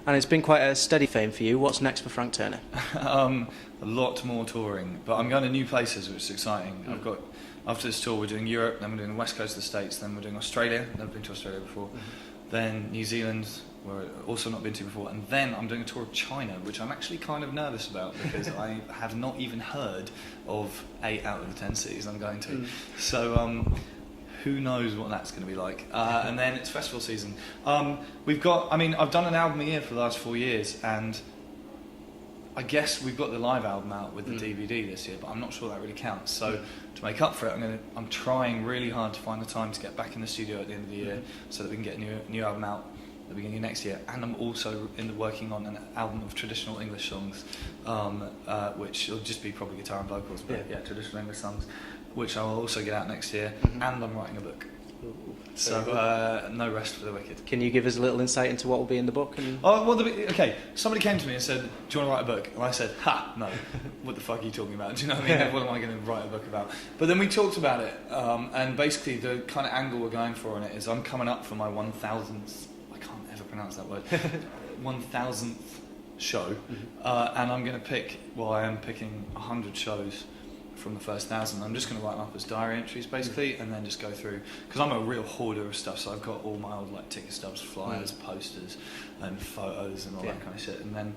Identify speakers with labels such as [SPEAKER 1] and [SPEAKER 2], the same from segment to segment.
[SPEAKER 1] And it's been quite a steady fame for you. What's next for Frank Turner?
[SPEAKER 2] A lot more touring, but I'm going to new places, which is exciting. I've got, after this tour, we're doing Europe, then we're doing the west coast of the States, then we're doing Australia. Never been to Australia before. Then New Zealand, where I've also not been to before, and then I'm doing a tour of China, which I'm actually kind of nervous about because I have not even heard of 8 out of the 10 cities I'm going to. So who knows what that's going to be like. And then it's festival season. I've done an album a year for the last 4 years, and I guess we've got the live album out with the DVD this year, but I'm not sure that really counts. So to make up for it, I'm trying really hard to find the time to get back in the studio at the end of the year so that we can get a new album out at the beginning of next year. And I'm also working on an album of traditional English songs, which will just be probably guitar and vocals, but traditional English songs, which I will also get out next year. And I'm writing a book. So no rest for the wicked.
[SPEAKER 1] Can you give us a little insight into what will be in the book?
[SPEAKER 2] Okay. Somebody came to me and said, "Do you want to write a book?" And I said, "Ha, no. What the fuck are you talking about? Do you know what I mean? What am I going to write a book about?" But then we talked about it, and basically the kind of angle we're going for on it is I'm coming up for my 1,000th. I can't ever pronounce that word. 1,000th show, and I'm going to pick. Well, I am picking 100 shows from the first 1,000. I'm just going to write them up as diary entries basically, and then just go through, because I'm a real hoarder of stuff, so I've got all my old ticket stubs, flyers, posters and photos and all that kind of shit, and then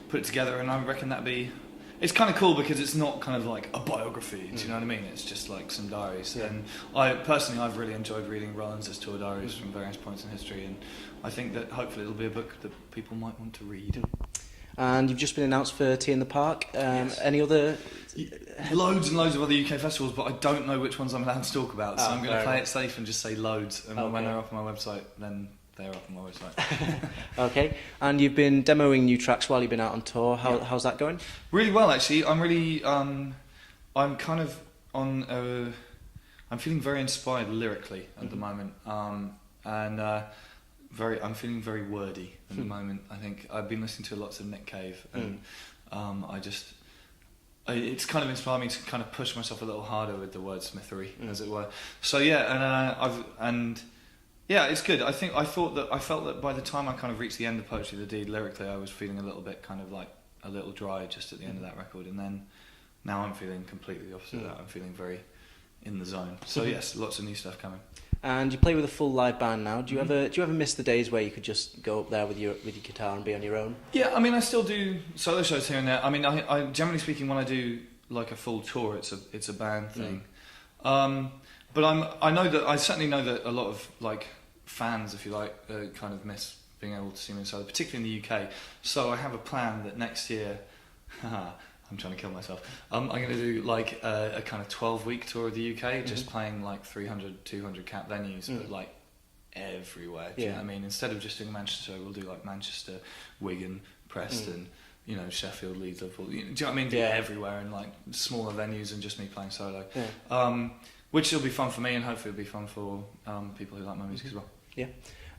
[SPEAKER 2] put it together. And I reckon it's kind of cool because it's not kind of like a biography, do you know what I mean? It's just like some diaries. And I've really enjoyed reading Rollins' tour diaries from various points in history, and I think that hopefully it'll be a book that people might want to read.
[SPEAKER 1] And you've just been announced for Tea in the Park.
[SPEAKER 2] Yes.
[SPEAKER 1] Any other?
[SPEAKER 2] Loads and loads of other UK festivals, but I don't know which ones I'm allowed to talk about, so I'm going to play it safe and just say loads, and when they're up on my website, then they're up on my website.
[SPEAKER 1] Okay, and you've been demoing new tracks while you've been out on tour. How's that going?
[SPEAKER 2] Really well, actually. I'm really, I'm kind of on, I'm feeling very inspired lyrically at the moment, I'm feeling very wordy at the moment. I think I've been listening to lots of Nick Cave, and it's kind of inspired me to kind of push myself a little harder with the wordsmithery, as it were. So it's good. I felt that by the time I kind of reached the end of Poetry the Deed lyrically, I was feeling a little bit kind of like a little dry just at the end of that record, and then now I'm feeling completely the opposite of that. I'm feeling very in the zone. So yes, lots of new stuff coming. And
[SPEAKER 1] you play with a full live band now. Do you ever miss the days where you could just go up there with your guitar and be on your own?
[SPEAKER 2] Yeah, I still do solo shows here and there. I generally speaking, when I do like a full tour, it's a band thing. But I certainly know that a lot of like fans, if you like, kind of miss being able to see me solo, particularly in the UK. So I have a plan that next year. I'm trying to kill myself. I'm going to do like a kind of 12-week tour of the UK, just playing like 300, 200 cap venues, but like everywhere. Do you know what I mean? Instead of just doing Manchester, we'll do like Manchester, Wigan, Preston, Sheffield, Leeds, Liverpool. Do you know what I mean? Do everywhere in like smaller venues and just me playing solo. Which will be fun for me, and hopefully it'll be fun for people who like my music as well. Yeah.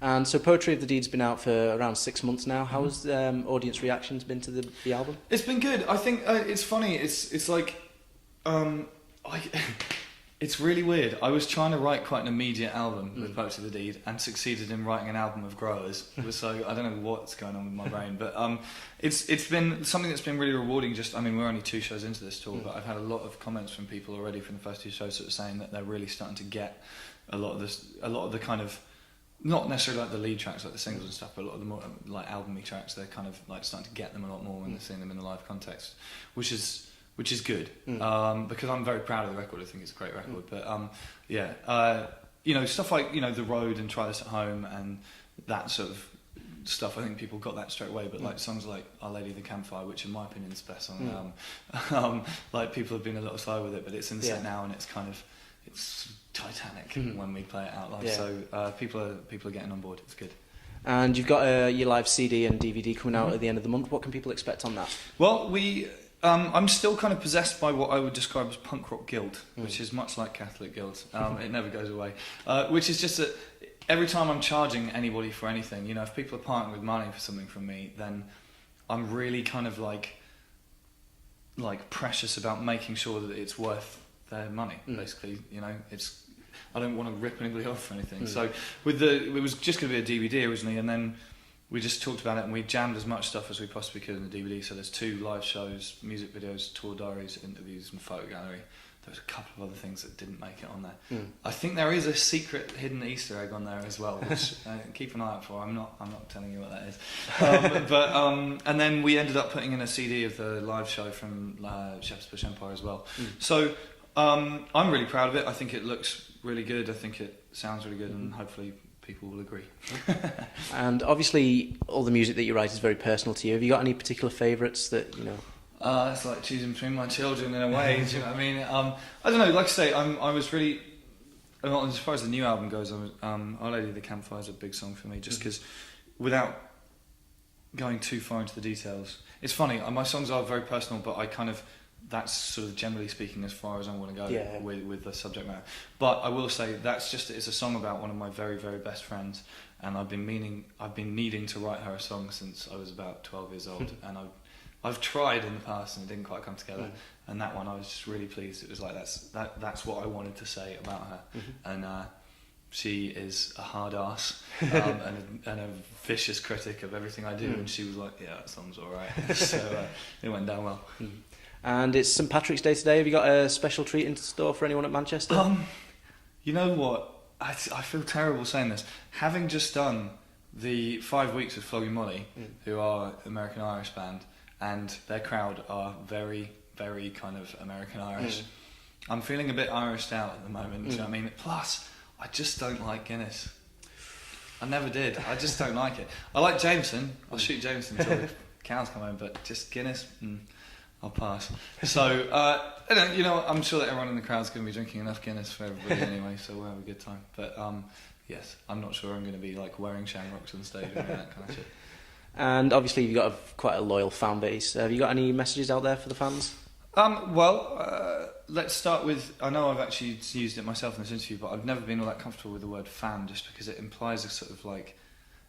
[SPEAKER 1] And so Poetry of the Deed's been out for around 6 months now. How's audience reactions been to the album?
[SPEAKER 2] It's been good. I think it's funny. It's like it's really weird. I was trying to write quite an immediate album with Poetry of the Deed, and succeeded in writing an album of growers. So I don't know what's going on with my brain, but it's been something that's been really rewarding. We're only 2 shows into this tour, but I've had a lot of comments from people already from the first 2 shows sort of saying that they're really starting to get a lot of the kind of, not necessarily like the lead tracks, like the singles and stuff, but a lot of the more like album-y tracks, they're kind of like starting to get them a lot more when they're seeing them in the live context, which is good, because I'm very proud of the record. I think it's a great record, but stuff like The Road and Try This at Home and that sort of stuff, I think people got that straight away. But like songs like Our Lady of the Campfire, which in my opinion is the best song on the album, like people have been a little slow with it, but it's in the set now, and it's Titanic when we play it out live. So people are getting on board. It's good.
[SPEAKER 1] And you've got your live CD and DVD coming out at the end of the month. What can people expect on that?
[SPEAKER 2] Well, I'm still kind of possessed by what I would describe as punk rock guilt, which is much like Catholic guilt. It never goes away. Which is just that every time I'm charging anybody for anything, if people are parting with money for something from me, then I'm really kind of like precious about making sure that it's worth their money. Basically, I don't want to rip anybody off or anything. So it was just going to be a DVD originally, and then we just talked about it and we jammed as much stuff as we possibly could in the DVD. So there's 2 live shows, music videos, tour diaries, interviews and photo gallery. There's a couple of other things that didn't make it on there. I think there is a secret hidden Easter egg on there as well, which keep an eye out for. I'm not telling you what that is. And then we ended up putting in a CD of the live show from Shepherd's Bush Empire as well. So I'm really proud of it. I think it looks really good. I think it sounds really good, and hopefully people will agree.
[SPEAKER 1] And obviously, all the music that you write is very personal to you. Have you got any particular favourites that you know?
[SPEAKER 2] It's like choosing between my children in a way. Do you know what I mean? I don't know. Like I say, I was really. As far as the new album goes, Our Lady of the Campfire is a big song for me, just because, without going too far into the details, it's funny. My songs are very personal, but I kind of. That's sort of generally speaking as far as I want to go with the subject matter. But I will say it's a song about one of my very, very best friends, and I've been needing to write her a song since I was about 12 years old, and I've tried in the past and it didn't quite come together. And that one I was just really pleased. It was like that's what I wanted to say about her, and she is a hard ass and a vicious critic of everything I do, and she was like, yeah, that song's alright. So it went down well.
[SPEAKER 1] And it's St Patrick's Day today. Have you got a special treat in store for anyone at Manchester?
[SPEAKER 2] You know what? I feel terrible saying this. Having just done the 5 weeks with Flogging Molly, who are an American Irish band, and their crowd are very, very kind of American Irish. I'm feeling a bit Irished out at the moment. Do you know what I mean? Plus, I just don't like Guinness. I never did. I just don't like it. I like Jameson. I'll shoot Jameson until the cows come home, but just Guinness. I'll pass. So, I'm sure that everyone in the crowd's going to be drinking enough Guinness for everybody anyway, so we'll have a good time. But yes, I'm not sure I'm going to be like wearing shamrocks on stage or that kind of shit.
[SPEAKER 1] And obviously you've got quite a loyal fan base. Have you got any messages out there for the fans?
[SPEAKER 2] Let's start with, I know I've actually used it myself in this interview, but I've never been all that comfortable with the word fan, just because it implies a sort of like,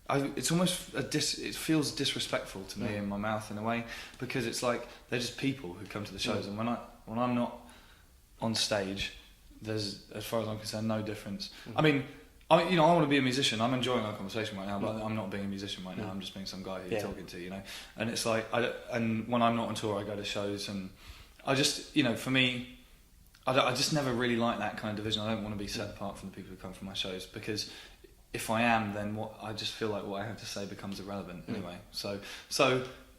[SPEAKER 2] it's almost it feels disrespectful to me in my mouth in a way, because it's like they're just people who come to the shows, and when I'm not on stage, there's, as far as I'm concerned, no difference. I mean, I want to be a musician. I'm enjoying our conversation right now, but I'm not being a musician right now. I'm just being some guy who you're talking to, And it's like, and when I'm not on tour, I go to shows, and I just, for me, I just never really like that kind of division. I don't want to be set apart from the people who come from my shows, because if I am, then I just feel like what I have to say becomes irrelevant anyway. So,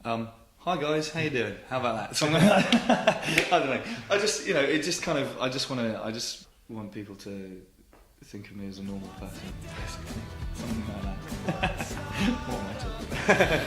[SPEAKER 2] hi guys, how you doing? How about that? Something like that. I don't know. I just, it just kind of, I just want people to think of me as a normal person, basically. Something like that. What am I talking about?